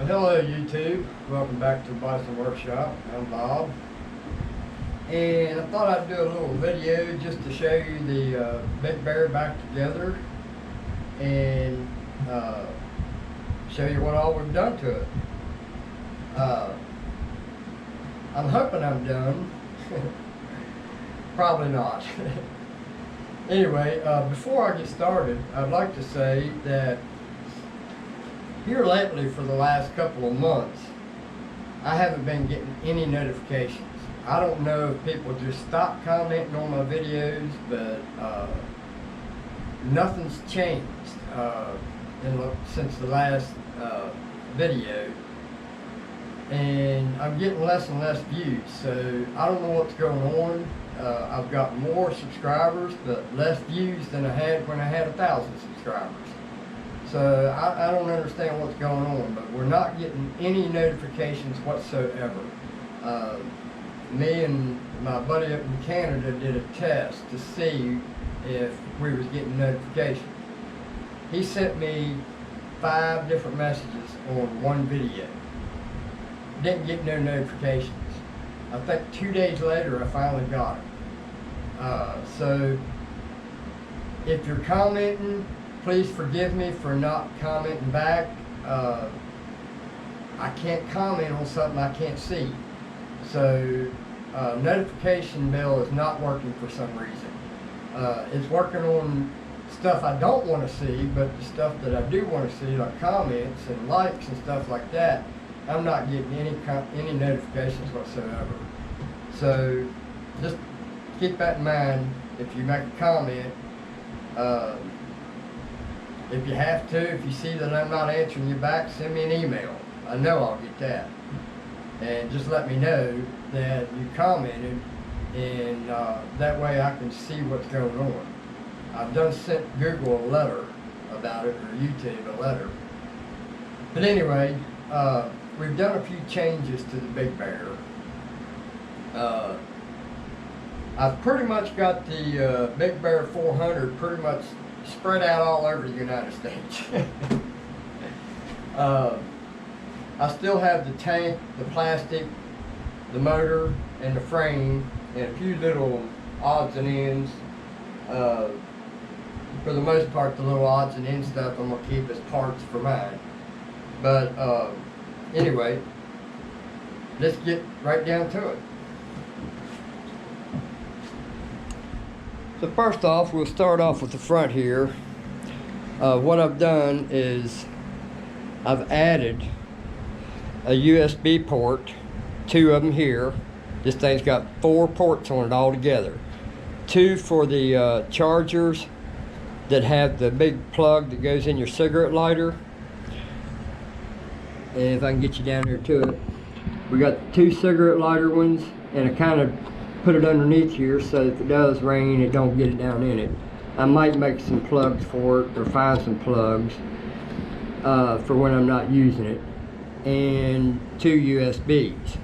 Well, hello YouTube, welcome back to Bison Workshop. I'm Bob, and I thought I'd do a little video just to show you the Big Bear back together and show you what all we've done to it. I'm hoping I'm done. Probably not. Anyway, before I get started, I'd like to say that here lately, for the last couple of months, I haven't been getting any notifications. I don't know if people just stopped commenting on my videos, but nothing's changed since the last video. And I'm getting less and less views, so I don't know what's going on. I've got more subscribers, but less views than I had when I had 1,000 subscribers. So I don't understand what's going on, but we're not getting any notifications whatsoever. Me and my buddy up in Canada did a test to see if we was getting notifications. He sent me 5 different messages on one video. Didn't get no notifications. I think 2 days later I finally got it. So if you're commenting, please forgive me for not commenting back. I can't comment on something I can't see. So notification bell is not working for some reason. It's working on stuff I don't want to see, but the stuff that I do want to see, like comments and likes and stuff like that, I'm not getting any notifications whatsoever. So just keep that in mind if you make a comment. If you have to, if you see that I'm not answering you back, send me an email. I know I'll get that. And just let me know that you commented, and that way I can see what's going on. I've done sent Google a letter about it, or YouTube a letter. But anyway, we've done a few changes to the Big Bear. I've pretty much got the Big Bear 400 pretty much spread out all over the United States. I still have the tank, the plastic, the motor, and the frame, and a few little odds and ends. For the most part, the little odds and ends stuff I'm going to keep as parts for mine. But anyway, let's get right down to it. So first off, we'll start off with the front here. What I've done is I've added a USB port, 2 of them here. This thing's got 4 ports on it all together. 2 for the chargers that have the big plug that goes in your cigarette lighter. And if I can get you down here to it, we got 2 cigarette lighter ones, and I kind of put it underneath here so if it does rain, it don't get it down in it. I might make some plugs for it, or find some plugs for when I'm not using it. And 2 USBs.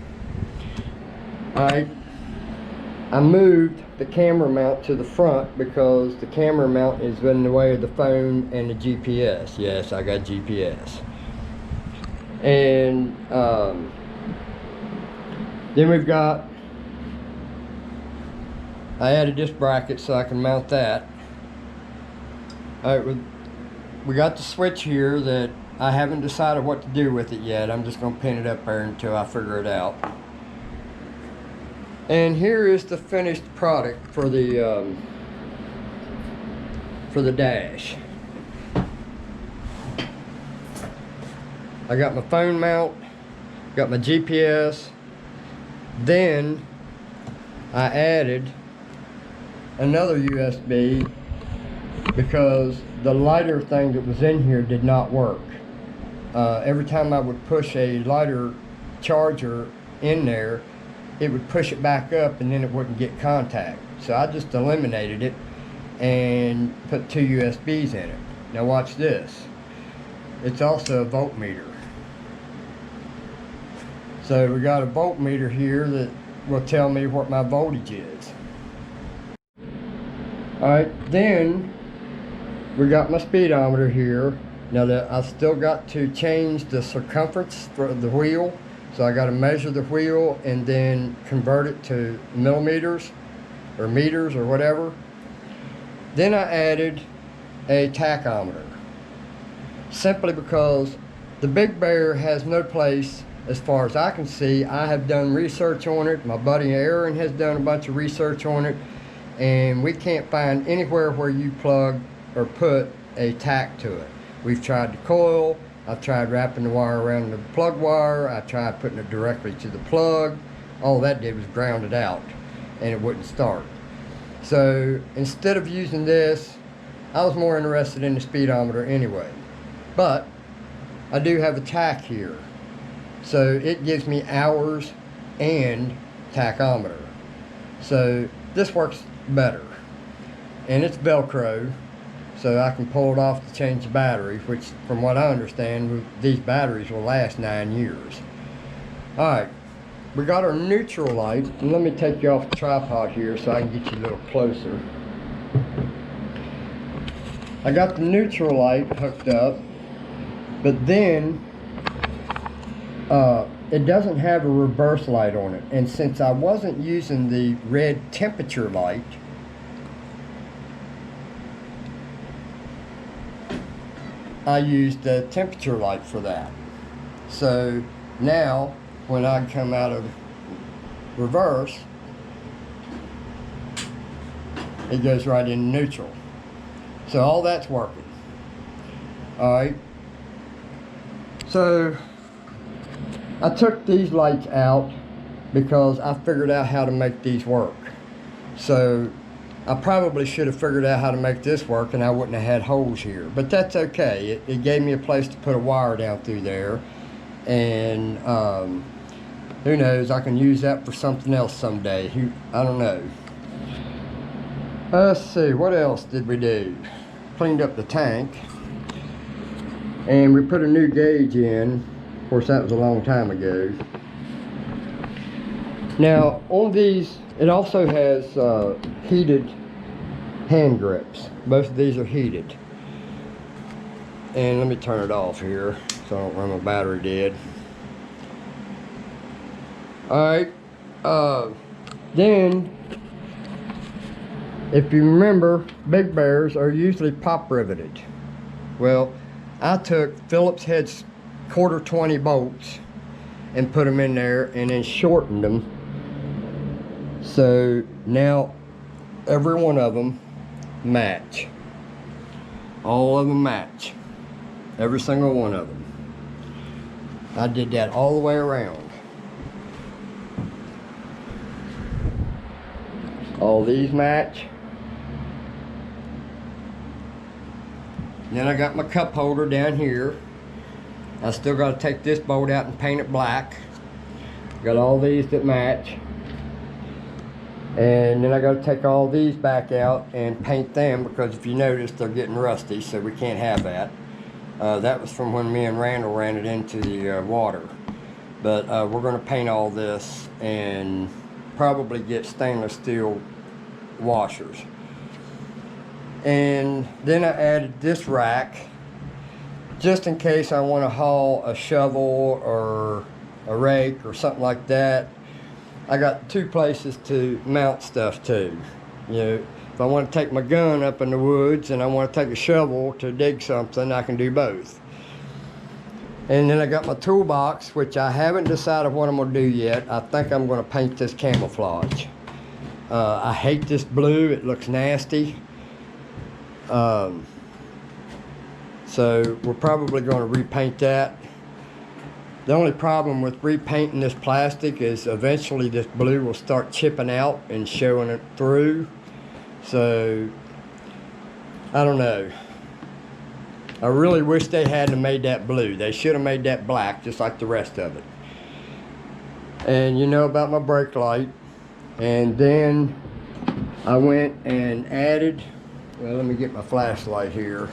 Alright, I moved the camera mount to the front because the camera mount is in the way of the phone and the GPS. Yes, I got GPS. And then we've got, I added this bracket so I can mount that. Alright, we got the switch here that I haven't decided what to do with it yet. I'm just going to pin it up there until I figure it out. And here is the finished product for the dash. I got my phone mount, got my GPS, then I added another USB because the lighter thing that was in here did not work. Every time I would push a lighter charger in there, it would push it back up and then it wouldn't get contact. So I just eliminated it and put 2 USBs in it. Now watch this. It's also a voltmeter. So we got a voltmeter here that will tell me what my voltage is. Alright, then we got my speedometer here Now I still got to change the circumference for the wheel. So I got to measure the wheel and then convert it to millimeters or meters or whatever. Then I added a tachometer, simply because the Big Bear has no place as far as I can see. I have done research on it. My buddy Aaron has done a bunch of research on it, and we can't find anywhere where you plug or put a tack to it. We've tried the coil. I've tried wrapping the wire around the plug wire. I tried putting it directly to the plug. All that did was ground it out, and it wouldn't start. So instead of using this, I was more interested in the speedometer anyway. But I do have a tack here, so it gives me hours and tachometer. So this works better, and it's Velcro, so I can pull it off to change the battery, which from what I understand, these batteries will last 9 years. Alright, we got our neutral light, and let me take you off the tripod here so I can get you a little closer. I got the neutral light hooked up, but then it doesn't have a reverse light on it, and since I wasn't using the red temperature light, I used the temperature light for that. So now when I come out of reverse, it goes right in neutral. So all that's working. Alright, so I took these lights out because I figured out how to make these work. So I probably should have figured out how to make this work, and I wouldn't have had holes here, but that's okay. It gave me a place to put a wire down through there, and who knows, I can use that for something else someday. I don't know. Let's see, what else did we do? Cleaned up the tank, and we put a new gauge in. Of course, that was a long time ago. Now on these, it also has heated hand grips. Both of these are heated. And let me turn it off here so I don't run my battery dead. Alright, then if you remember, Big Bears are usually pop riveted. Well, I took Phillips head 1/4 bolts and put them in there and then shortened them. So now every one of them match. All of them match. Every single one of them. I did that all the way around. All these match. Then I got my cup holder down here. I still got to take this bolt out and paint it black. Got all these that match. And then I got to take all these back out and paint them, because if you notice, they're getting rusty, so we can't have that. That was from when me and Randall ran it into the water. But we're going to paint all this and probably get stainless steel washers. And then I added this rack just in case I want to haul a shovel or a rake or something like that. I got 2 places to mount stuff to. You know, if I want to take my gun up in the woods and I want to take a shovel to dig something, I can do both. And then I got my toolbox, which I haven't decided what I'm going to do yet. I think I'm going to paint this camouflage. I hate this blue. It looks nasty. So we're probably going to repaint that. The only problem with repainting this plastic is eventually this blue will start chipping out and showing it through. So I don't know. I really wish they hadn't made that blue. They should have made that black just like the rest of it. And you know about my brake light. And then I went and added, well, let me get my flashlight here.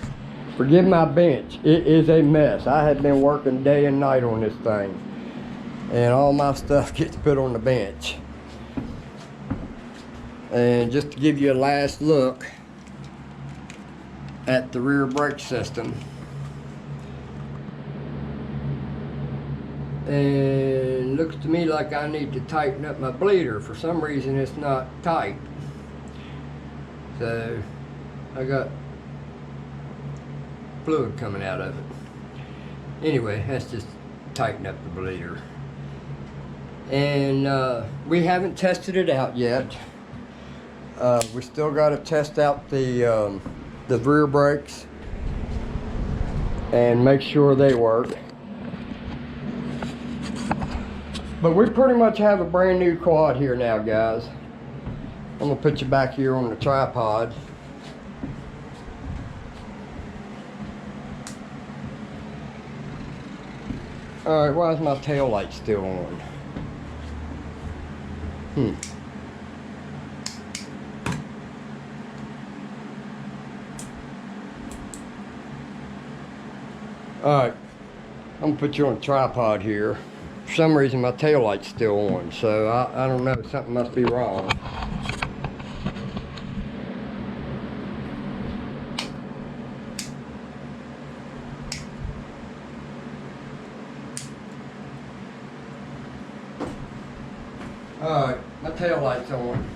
Forgive my bench. It is a mess. I have been working day and night on this thing, and all my stuff gets put on the bench. And just to give you a last look at the rear brake system, And looks to me like I need to tighten up my bleeder. For some reason it's not tight. So I got fluid coming out of it. Anyway, that's just tighten up the bleeder. And we haven't tested it out yet. We still got to test out the rear brakes and make sure they work. But we pretty much have a brand new quad here now, guys. I'm gonna put you back here on the tripod. All right, why is my tail light still on? All right, I'm gonna put you on a tripod here. For some reason my tail light's still on, so I don't know, something must be wrong. Alright, my tail light's on.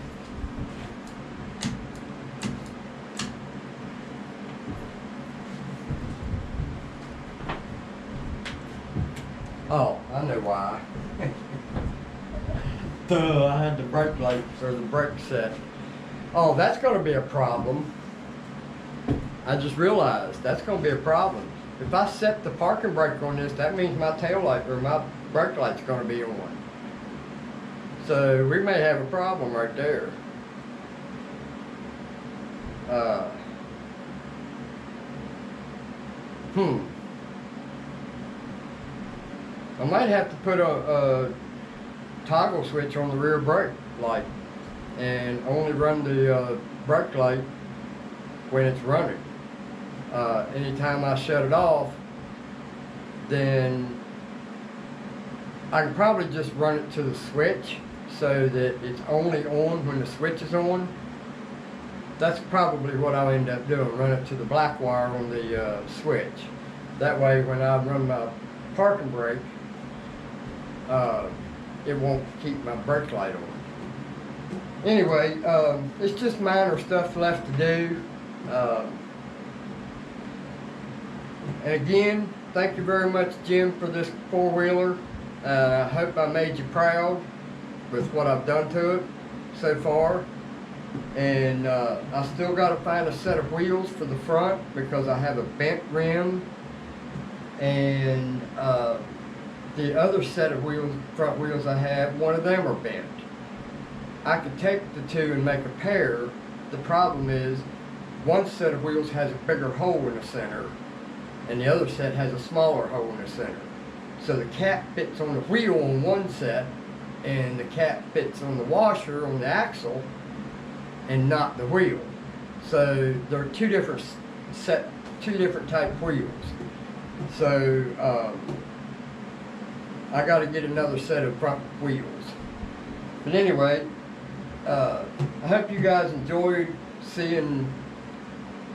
Oh, I know why. Duh, I had the brake light or the brake set. Oh, that's going to be a problem. I just realized that's going to be a problem. If I set the parking brake on this, that means my tail light or my brake light's going to be on. So we may have a problem right there. I might have to put a toggle switch on the rear brake light and only run the brake light when it's running. Anytime I shut it off, then I can probably just run it to the switch so that it's only on when the switch is on. That's probably what I'll end up doing, run it to the black wire on the switch. That way when I run my parking brake, it won't keep my brake light on. Anyway, it's just minor stuff left to do. And again, thank you very much, Jim, for this four-wheeler. I hope I made you proud with what I've done to it so far. And I still got to find a set of wheels for the front because I have a bent rim. And the other set of wheels, front wheels I have, one of them are bent. I could take the two and make a pair. The problem is one set of wheels has a bigger hole in the center and the other set has a smaller hole in the center. So the cap fits on the wheel on one set and the cap fits on the washer on the axle and not the wheel. So there are two different type wheels. So I got to get another set of front wheels. But anyway, I hope you guys enjoyed seeing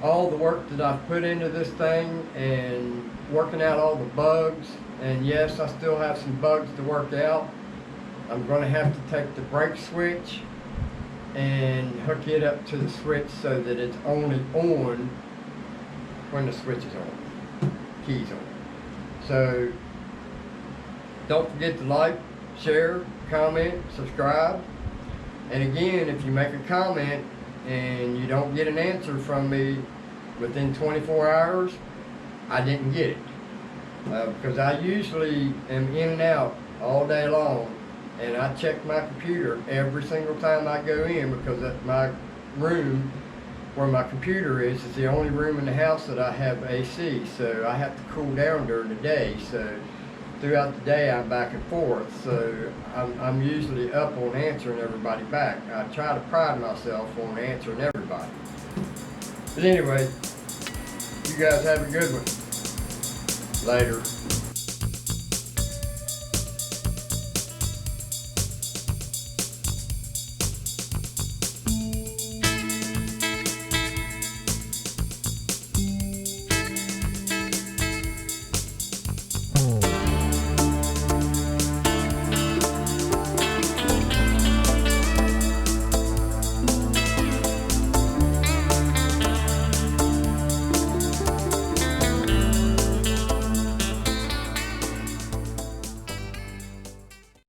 all the work that I've put into this thing and working out all the bugs. And yes, I still have some bugs to work out. I'm going to have to take the brake switch and hook it up to the switch so that it's only on when the switch is on, keys on. So don't forget to like, share, comment, subscribe. And again, if you make a comment and you don't get an answer from me within 24 hours, I didn't get it. Because I usually am in and out all day long, and I check my computer every single time I go in because at my room where my computer is the only room in the house that I have AC, so I have to cool down during the day. So throughout the day I'm back and forth, so I'm usually up on answering everybody back. I try to pride myself on answering everybody. But anyway, you guys have a good one. Later.